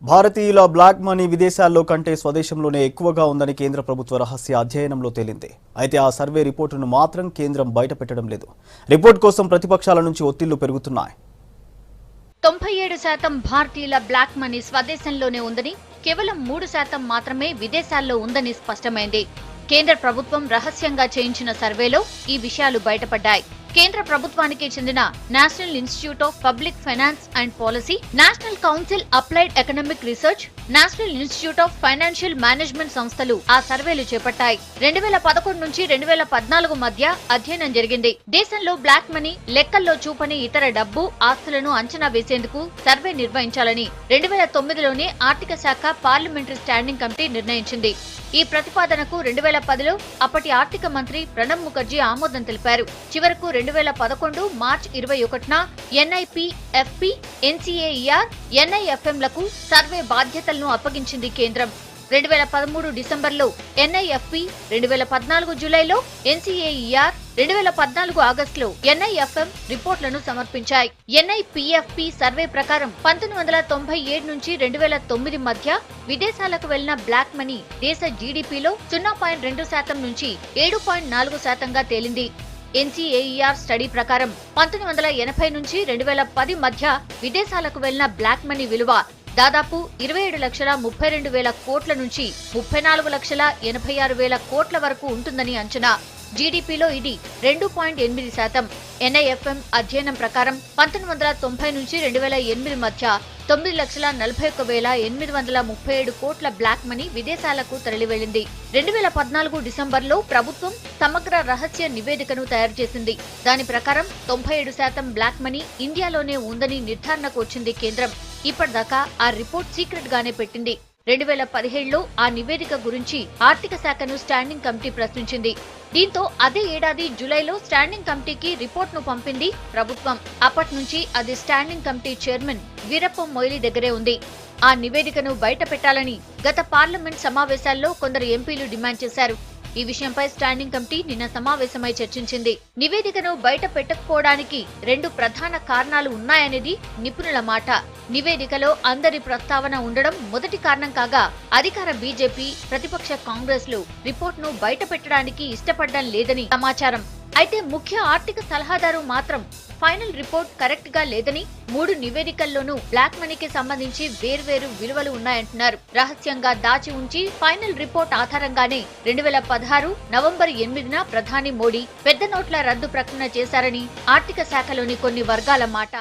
భారతీయుల black money విదేశాల్లో కంటే స్వదేశంలోనే ఎక్కువగా ఉందని కేంద్ర ప్రభుత్వ రహస్య అధ్యయనంలో తేలింది. అయితే ఆ సర్వే రిపోర్టును మాత్రం కేంద్రం బయటపెట్టడం లేదు. రిపోర్ట్ కోసం ప్రతిపక్షాల నుంచి ఒత్తిళ్లు పెరుగుతున్నాయి. 97% భారతీయుల బ్లాక్ మనీ స్వదేశంలోనే ఉందని, కేవలం 3% మాత్రమే విదేశాల్లో ఉందని స్పష్టమైంది. కేంద్ర ప్రభుత్వం రహస్యంగా చేయించిన సర్వేలో ఈ విషయాలు బయటపడ్డాయి. కేంద్ర ప్రభుత్వానికి చెందిన national institute of public finance and policy, national council applied economic research, national institute of financial management సంస్థలు ఆ సర్వేలు చేపట్టాయి. 2011 నుంచి 2014 మధ్య అధ్యయనం జరిగింది. దేశంలో బ్లాక్ మనీ, లెక్కల్లో చూపని ఇతర డబ్బు, ఆస్తులను అంచనా వేసేందుకు సర్వే నిర్వహించాలని 2009లోనే ఆర్థిక శాఖ పార్లమెంటరీ స్టాండింగ్ కమిటీ నిర్ణయించింది. ఈ ప్రతిపాదనకు 2010లో అప్పటి ఆర్థిక మంత్రి ప్రణబ్ ముఖర్జీ ఆమోదం తెలిపారు. చివరకు 2011 మార్చి 21న NIPFP, NCAER, NIFMలకు సర్వే బాధ్యతలను అప్పగించింది కేంద్రం. 2013 డిసెంబర్లో NIFP, 2014 జూలైలో NCAER, 2014 ఆగస్టులో NIFM రిపోర్టులను సమర్పించాయి. NIPFP సర్వే ప్రకారం 1997 నుంచి 2009 మధ్య విదేశాలకు వెళ్లిన బ్లాక్ మనీ దేశ జీడీపీలో 0.2% నుంచి 7.4%గా తేలింది. NCAER స్టడీ ప్రకారం 1980 నుంచి 2010 మధ్య విదేశాలకు వెళ్లిన బ్లాక్ మనీ విలువ దాదాపు 27,32,000 కోట్ల నుంచి 34,86,000 కోట్ల వరకు ఉంటుందని అంచనా. జీడీపీలో ఇది 2.8%. NIFM అధ్యయనం ప్రకారం 1990 నుంచి 2008 మధ్య 9,41,837 కోట్ల బ్లాక్ మనీ విదేశాలకు తరలివెళ్లింది. 2014 డిసెంబర్లో ప్రభుత్వం సమగ్ర రహస్య నివేదికను తయారు చేసింది. దాని ప్రకారం 97% బ్లాక్ మనీ ఇండియాలోనే ఉందని నిర్ధారణకు వచ్చింది కేంద్రం. ఇప్పటిదాకా ఆ రిపోర్ట్ సీక్రెట్ గానే పెట్టింది. 2017లో ఆ నివేదిక గురించి ఆర్థిక శాఖను స్టాండింగ్ కమిటీ ప్రశ్నించింది. దీంతో అదే ఏడాది జూలైలో స్టాండింగ్ కమిటీకి రిపోర్ట్ను పంపింది ప్రభుత్వం. అప్పటి నుంచి అది standing committee chairman Veerappa Moily దగ్గరే ఉంది. ఆ నివేదికను బయట పెట్టాలని గత పార్లమెంట్ సమావేశాల్లో కొందరు ఎంపీలు డిమాండ్ చేశారు. ఈ విషయంపై స్టాండింగ్ కమిటీ నిన్న సమావేశమై చర్చించింది. నివేదికను బయట పెట్టకపోవడానికి 2 ప్రధాన కారణాలు ఉన్నాయనేది నిపుణుల మాట. నివేదికలో అందరి ప్రస్తావన ఉండడం మొదటి కారణం కాగా, అధికార బీజేపీ, ప్రతిపక్ష కాంగ్రెస్లు రిపోర్ట్ను బయట పెట్టడానికి ఇష్టపడడం లేదని సమాచారం. అయితే ముఖ్య ఆర్థిక సలహాదారు మాత్రం ఫైనల్ రిపోర్ట్ కరెక్ట్ గా లేదని, 3 నివేదికల్లోనూ బ్లాక్ మనీకి సంబంధించి వేర్వేరు విలువలు ఉన్నాయంటున్నారు. రహస్యంగా దాచి ఉంచి ఫైనల్ రిపోర్ట్ ఆధారంగానే 2016 నవంబర్ 8న ప్రధాని మోడీ పెద్ద నోట్ల రద్దు ప్రకటన చేశారని ఆర్థిక శాఖలోని కొన్ని వర్గాల మాట.